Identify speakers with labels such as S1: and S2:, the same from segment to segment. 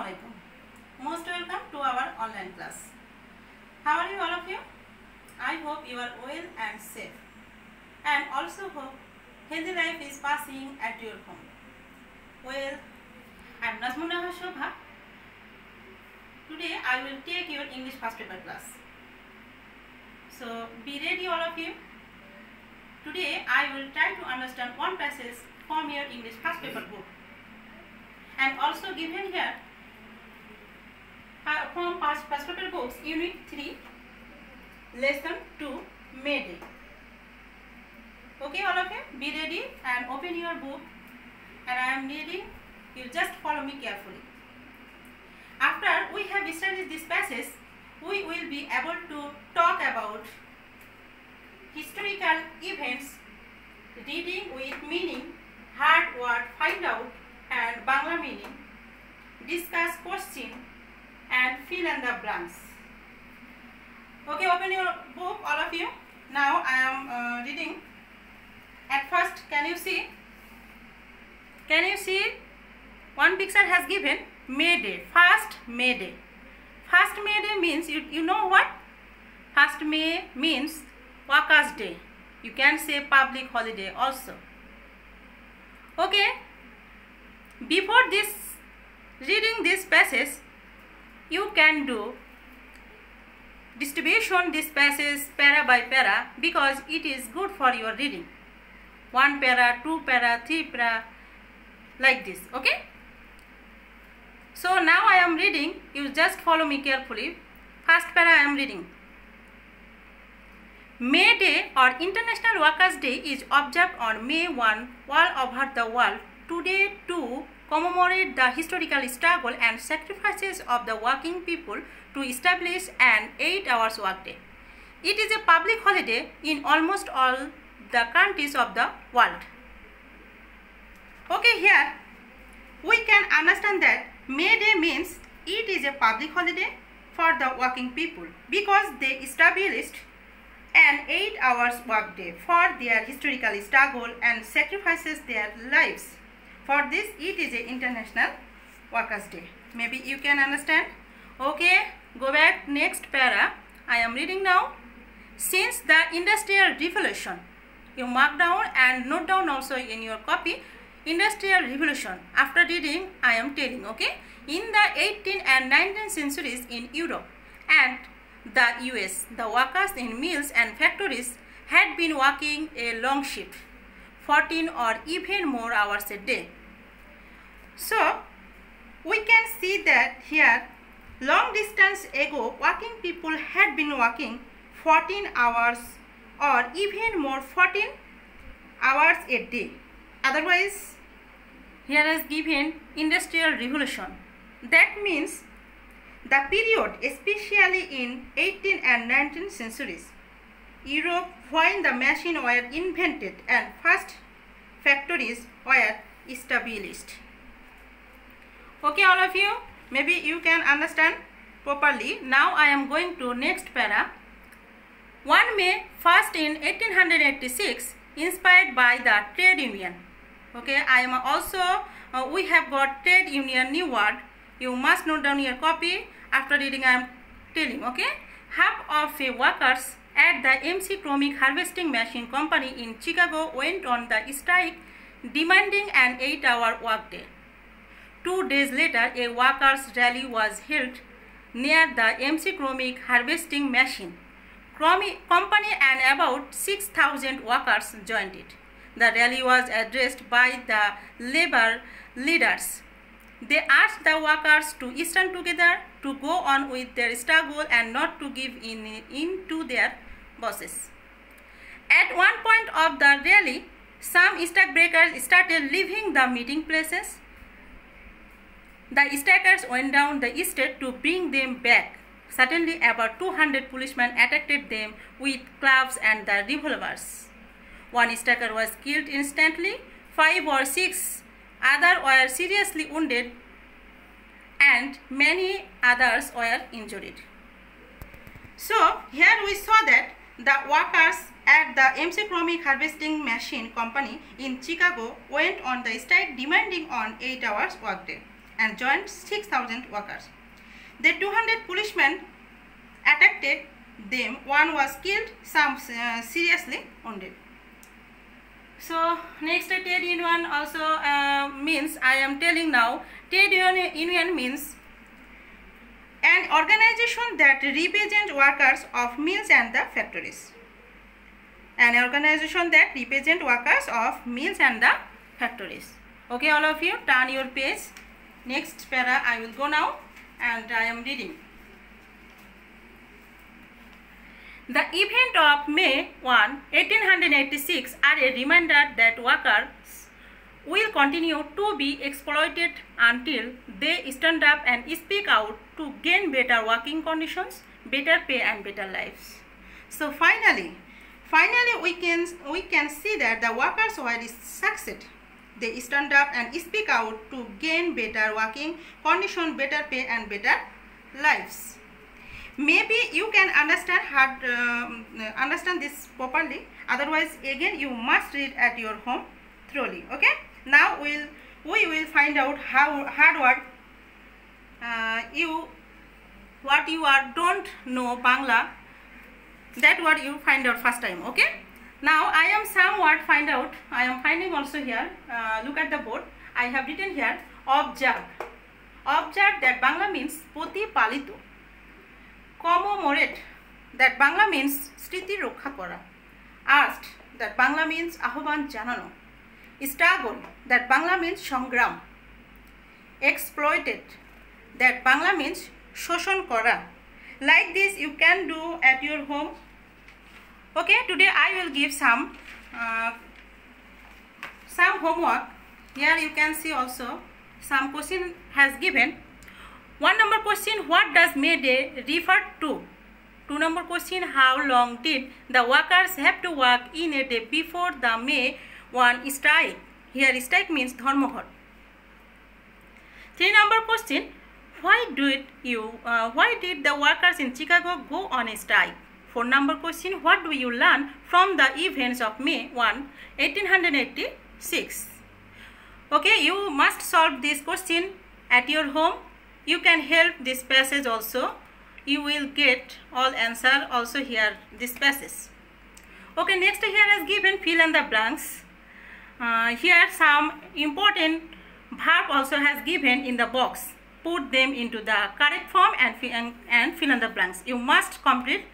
S1: Assalamualaikum. Most welcome to our online class. How are you all of you? I hope you are well and safe, and also hope healthy life is passing at your home. Well, I am Nazmuna Shobha. Today I will take your English first paper class. So be ready all of you. Today I will try to understand one passage from your English first paper book, and also given here from first paper books Unit 3 Lesson 2 May Day. Okay all of you, be ready and open your book, and I am reading. You just follow me carefully. After we have studied this passage, we will be able to talk about historical events, reading with meaning, hard word find out and Bangla meaning, discuss question and fill in the blanks. Okay, open your book all of you. Now I am reading. At first, can you see one picture has given May Day, first May Day. First May Day means, you know what? First May means Workers' Day. You can say public holiday also. Okay, before this reading this passage, you can do distribution this passage para by para, because it is good for your reading. 1 para, 2 para, 3 para, like this. Okay. So now I am reading. You just follow me carefully. First para I am reading. May Day or International Workers' Day is observed on May 1 all over the world today to commemorate the historical struggle and sacrifices of the working people to establish an 8-hour workday. It is a public holiday in almost all the countries of the world. Okay, here we can understand that May Day means it is a public holiday for the working people because they established an 8-hour workday for their historical struggle and sacrifices their lives. For this, it is an International Workers' Day. Maybe you can understand. Okay, go back next para. I am reading now. Since the Industrial Revolution, you mark down and note down also in your copy. Industrial Revolution. After reading, I am telling. Okay, in the 18th and 19th centuries in Europe and the US, the workers in mills and factories had been working a long shift, 14 or even more hours a day. So we can see that here, long distance ago, working people had been working 14 hours or even more 14 hours a day. Otherwise, here is given Industrial Revolution. That means the period, especially in 18th and 19th centuries, Europe, when the machine were invented and first factories were established. Okay, all of you, maybe you can understand properly. Now I am going to next para. 1 May, first in 1886, inspired by the trade union. Okay, I am also, we have got trade union new word. You must note down your copy. After reading, I am telling. Okay, half of the workers at the MC Chromic Harvesting Machine Company in Chicago went on the strike, demanding an 8-hour workday. 2 days later, a workers' rally was held near the MC Chromic Harvesting Machine Company, and about 6,000 workers joined it. The rally was addressed by the labor leaders. They asked the workers to stand together, to go on with their struggle and not to give in to their bosses. At one point of the rally, some strikebreakers started leaving the meeting places. The strikers went down the street to bring them back. Suddenly, about 200 policemen attacked them with clubs and the revolvers. One striker was killed instantly. 5 or 6 others were seriously wounded, and many others were injured. So here we saw that the workers at the MC Chromic Harvesting Machine Company in Chicago went on the strike demanding on 8 hours workday. and joined 6,000 workers. The 200 policemen attacked them. One was killed, some seriously wounded. So next, trade union also means, I am telling now, trade union means an organization that represents workers of mills and the factories. An organization that represents workers of mills and the factories. Okay, all of you, turn your page. Next para I will go now, and I am reading. The event of May 1, 1886 are a reminder that workers will continue to be exploited until they stand up and speak out to gain better working conditions, better pay and better lives. So finally we can see that the workers will succeed. They stand up and speak out to gain better working conditions, better pay and better lives. Maybe you can understand this properly. Otherwise, again you must read at your home thoroughly. Okay. Now we will find out how hard work what you don't know Bangla, that word you find out first time. Okay. Now I am some word find out. I am finding also here. Look at the board. I have written here observe. Observe, that Bangla means poti palito. Commemorate, that Bangla means স্মৃতি রক্ষা করা. Asked, that Bangla means আহ্বান জানানো. Struggle, that Bangla means সংগ্রাম. Exploited, that Bangla means শোষণ করা. Like this you can do at your home. Okay, today I will give some homework. Here you can see also some question has given. 1 number question, what does May Day refer to? 2 number question, how long did the workers have to work in a day before the May 1 strike? Here strike means dharmঘট. 3 number question, why did the workers in Chicago go on a strike? 4 number question, what do you learn from the events of May 1, 1886? Okay, you must solve this question at your home. You can help this passage also. You will get all answer also here this passage. Okay, next here is given fill in the blanks. Here some important verb also has given in the box. Put them into the correct form and fill in the blanks. You must complete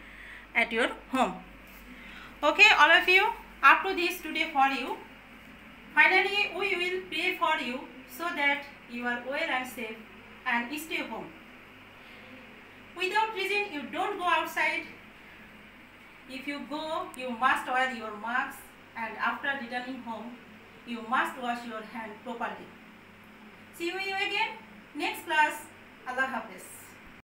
S1: at your home. Okay, all of you, up to this today for you. Finally, we will pray for you so that you are well and safe and stay home. Without reason, you don't go outside. If you go, you must wear your mask, and after returning home, you must wash your hand properly. See you again next class. Allah Hafiz.